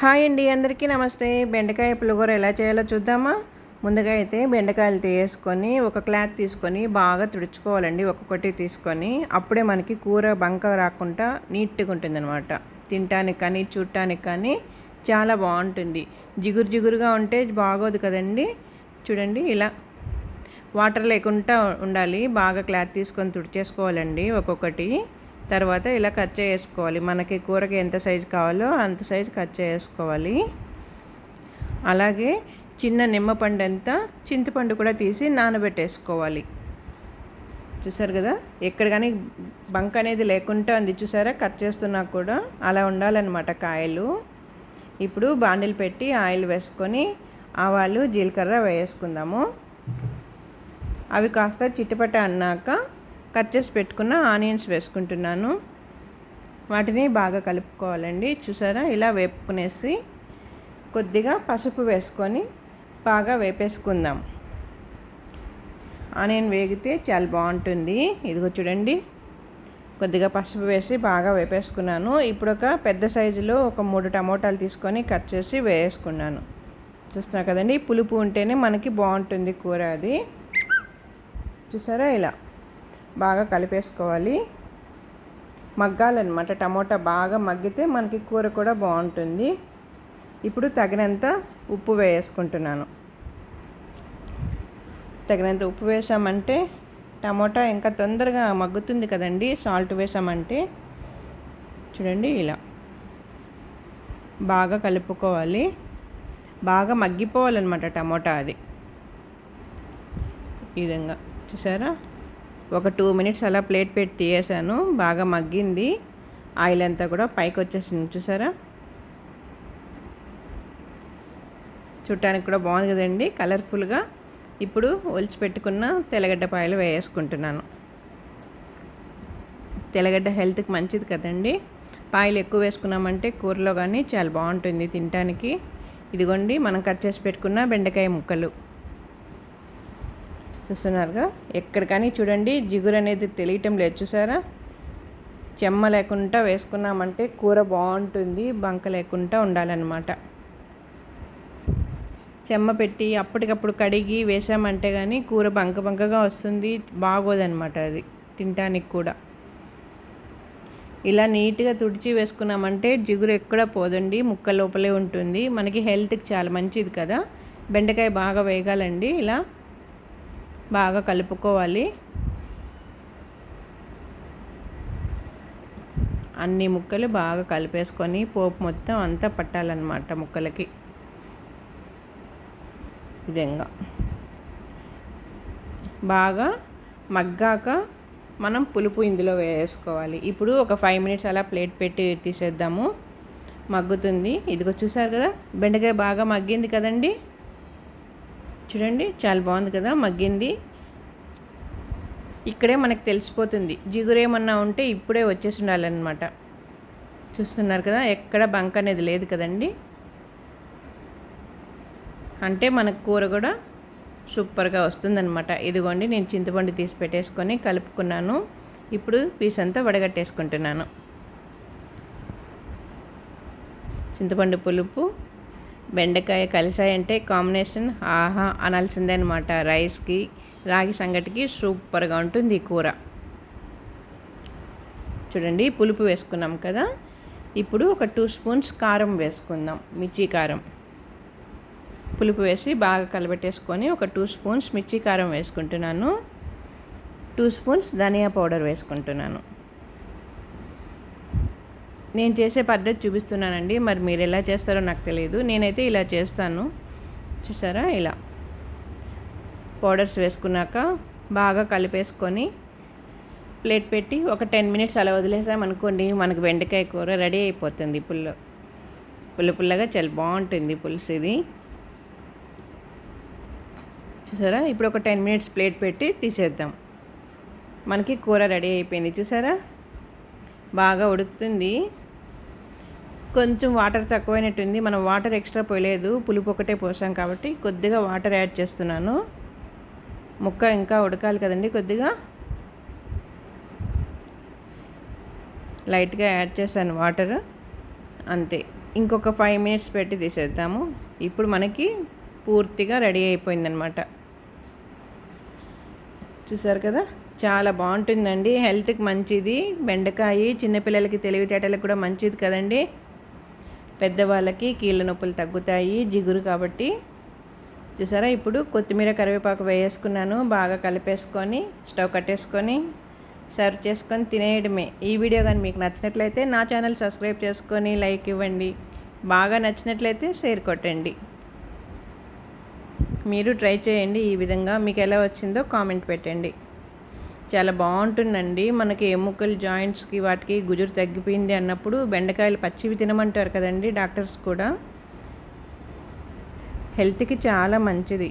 Hi అండి, అందరికీ నమస్తే. బెండకాయ పులిహోర ఎలా చేయాలో చూద్దామా. ముందుగా అయితే బెండకాయలు తీసుకొని ఒక క్లాత్ తీసుకొని బాగా తుడుచుకోవాలండి. ఒక్కొక్కటి తీసుకొని అప్పుడే మనకి కూర బంక రాకుండా నీట్గా ఉంటుందన్నమాట. తినటానికి కానీ చూడటానికి కానీ చాలా బాగుంటుంది. జిగురు జిగురుగా ఉంటే బాగోదు కదండి. చూడండి, ఇలా వాటర్ లేకుండా ఉండాలి. బాగా క్లాత్ తీసుకొని తుడిచేసుకోవాలండి ఒక్కొక్కటి. తర్వాత ఇలా కట్ చేసుకోవాలి. మనకి కూరకి ఎంత సైజు కావాలో అంత సైజు కట్ చేసుకోవాలి. అలాగే చిన్న నిమ్మపండు ఎంత చింతపండు కూడా తీసి నానబెట్టేసుకోవాలి. చూసారు కదా, ఎక్కడ కానీ బంక్ అనేది లేకుండా ఉంది. చూసారా, కట్ చేస్తున్నా కూడా అలా ఉండాలన్నమాట కాయలు. ఇప్పుడు బాండిల్ పెట్టి ఆయిల్ వేసుకొని ఆవాలు జీలకర్ర వేసుకుందాము. అవి కాస్త చిట్టపట అన్నాక కట్ చేసి పెట్టుకున్న ఆనియన్స్ వేసుకుంటున్నాను. వాటిని బాగా కలుపుకోవాలండి. చూసారా, ఇలా వేపుకునేసి కొద్దిగా పసుపు వేసుకొని బాగా వేపేసుకుందాం. ఆనియన్ వేగితే చాలా బాగుంటుంది. ఇదిగో చూడండి, కొద్దిగా పసుపు వేసి బాగా వేపేసుకున్నాను. ఇప్పుడు ఒక పెద్ద సైజులో ఒక 3 టమోటాలు తీసుకొని కట్ చేసి వేసుకున్నాను. చూస్తున్నా కదండి, పులుపు ఉంటేనే మనకి బాగుంటుంది కూర. అది చూసారా, ఇలా బాగా కలిపేసుకోవాలి. మగ్గాలన్నమాట. టమోటా బాగా మగ్గితే మనకి కూర కూడా బాగుంటుంది. ఇప్పుడు తగినంత ఉప్పు వేసుకుంటున్నాను. తగినంత ఉప్పు వేసామంటే టమోటా ఇంకా తొందరగా మగ్గుతుంది కదండి, సాల్ట్ వేసామంటే. చూడండి, ఇలా బాగా కలుపుకోవాలి. బాగా మగ్గిపోవాలన్నమాట టమోటా. అది ఈ విధంగా చూసారా, ఒక 2 మినిట్స్ అలా ప్లేట్ పెట్టి తీయేసాను. బాగా మగ్గింది. ఆయిల్ అంతా కూడా పైకి వచ్చేసింది. చూసారా, చూడటానికి కూడా బాగుంది కదండి, కలర్ఫుల్గా. ఇప్పుడు ఒలిచి పెట్టుకున్న తెల్లగడ్డ పాయలు వేసుకుంటున్నాను. తెల్లగడ్డ హెల్త్కి మంచిది కదండి. పాయలు ఎక్కువ వేసుకున్నామంటే కూరలో కానీ చాలా బాగుంటుంది తినటానికి. ఇదిగోండి, మనం కట్ చేసి పెట్టుకున్న బెండకాయ ముక్కలు చూస్తున్నారుగా. ఎక్కడ కానీ చూడండి, జిగురు అనేది తెలియటం లేదు. చూసారా, చెమ్మ లేకుండా వేసుకున్నామంటే కూర బాగుంటుంది. బంక లేకుండా ఉండాలన్నమాట. చెమ్మ పెట్టి అప్పటికప్పుడు కడిగి వేసామంటే కానీ కూర బంకగా వస్తుంది, బాగోదన్నమాట. అది తినటానికి కూడా. ఇలా నీట్గా తుడిచి వేసుకున్నామంటే జిగురు ఎక్కడ పోదండి, ముక్క లోపలే ఉంటుంది. మనకి హెల్త్కి చాలా మంచిది కదా. బెండకాయ బాగా వేగాలండి. ఇలా బాగా కలుపుకోవాలి. అన్ని ముక్కలు బాగా కలిపేసుకొని పోపు మొత్తం అంతా పట్టాలన్నమాట ముక్కలకి. విధంగా బాగా మగ్గాక మనం పులుపు ఇందులో వేసుకోవాలి. ఇప్పుడు ఒక 5 మినిట్స్ అలా ప్లేట్ పెట్టి తీసేద్దాము. మగ్గుతుంది. ఇదిగో చూసారు కదా, బెండకాయ బాగా మగ్గింది కదండి. చూడండి, చాలా బాగుంది కదా, మగ్గింది. ఇక్కడే మనకు తెలిసిపోతుంది. జిగురు ఏమన్నా ఉంటే ఇప్పుడే వచ్చేసి ఉండాలన్నమాట. చూస్తున్నారు కదా, ఎక్కడ బంక అనేది లేదు కదండి. అంటే మనకు కూర కూడా సూపర్గా వస్తుందన్నమాట. ఇదిగోండి, నేను చింతపండు తీసి పెట్టేసుకొని కలుపుకున్నాను. ఇప్పుడు పీస్ అంతా వడగట్టేసుకుంటున్నాను. చింతపండు పులుపు బెండకాయ కలిసాయంటే కాంబినేషన్ ఆహా అనాల్సిందే అనమాట. రైస్కి, రాగి సంగటికి సూపర్గా ఉంటుంది ఈ కూర. చూడండి, పులుపు వేసుకున్నాం కదా. ఇప్పుడు ఒక 2 స్పూన్స్ కారం వేసుకుందాం, మిర్చి కారం. పులుపు వేసి బాగా కలబెట్టేసుకొని ఒక 2 స్పూన్స్ మిర్చి కారం వేసుకుంటున్నాను. 2 స్పూన్స్ ధనియా పౌడర్ వేసుకుంటున్నాను. నేను చేసే పద్ధతి చూపిస్తున్నానండి, మరి మీరు ఎలా చేస్తారో నాకు తెలియదు. నేనైతే ఇలా చేస్తాను. చూసారా, ఇలా పౌడర్స్ వేసుకున్నాక బాగా కలిపేసుకొని ప్లేట్ పెట్టి ఒక 10 మినిట్స్ అలా వదిలేసామనుకోండి, మనకు బెండకాయ కూర రెడీ అయిపోతుంది. పుల్లగా చాలా బాగుంటుంది పులుసు ఇది. చూసారా, ఇప్పుడు ఒక 10 మినిట్స్ ప్లేట్ పెట్టి తీసేద్దాం. మనకి కూర రెడీ అయిపోయింది. చూసారా, బాగా ఉడుకుతుంది. కొంచెం వాటర్ తక్కువైనట్టుంది. మనం వాటర్ ఎక్స్ట్రా పోయలేదు, పులుపు ఒకటే పోసాం కాబట్టి కొద్దిగా వాటర్ యాడ్ చేస్తున్నాను. ముక్క ఇంకా ఉడకాలి కదండి, కొద్దిగా లైట్గా యాడ్ చేశాను వాటర్. అంతే. ఇంకొక 5 మినిట్స్ పెట్టి తీసేద్దాము. ఇప్పుడు మనకి పూర్తిగా రెడీ అయిపోయిందనమాట. చూసారు కదా, చాలా బాగుంటుందండి. హెల్త్కి మంచిది బెండకాయ. చిన్నపిల్లలకి తెలివితేటలకు కూడా మంచిది కదండి. పెద్దవాళ్ళకి కీళ్ళ నొప్పులు తగ్గుతాయి, జిగురు కాబట్టి. చూసారా, ఇప్పుడు కొత్తిమీర కరివేపాకు వేసుకున్నాను. బాగా కలిపేసుకొని స్టవ్ కట్టేసుకొని సర్వ్ చేసుకొని తినేయడమే. ఈ వీడియో కానీ మీకు నచ్చినట్లయితే నా ఛానల్ సబ్స్క్రైబ్ చేసుకొని లైక్ ఇవ్వండి. బాగా నచ్చినట్లయితే షేర్ కొట్టండి. మీరు ట్రై చేయండి ఈ విధంగా. మీకు ఎలా వచ్చిందో కామెంట్ పెట్టండి. చాలా బాగుంటుందండి. మనకి ఎముకలు జాయింట్స్కి వాటికి గుజురు తగ్గిపోయింది అన్నప్పుడు బెండకాయలు పచ్చివి తినమంటారు కదండి డాక్టర్స్ కూడా. హెల్త్కి చాలా మంచిది.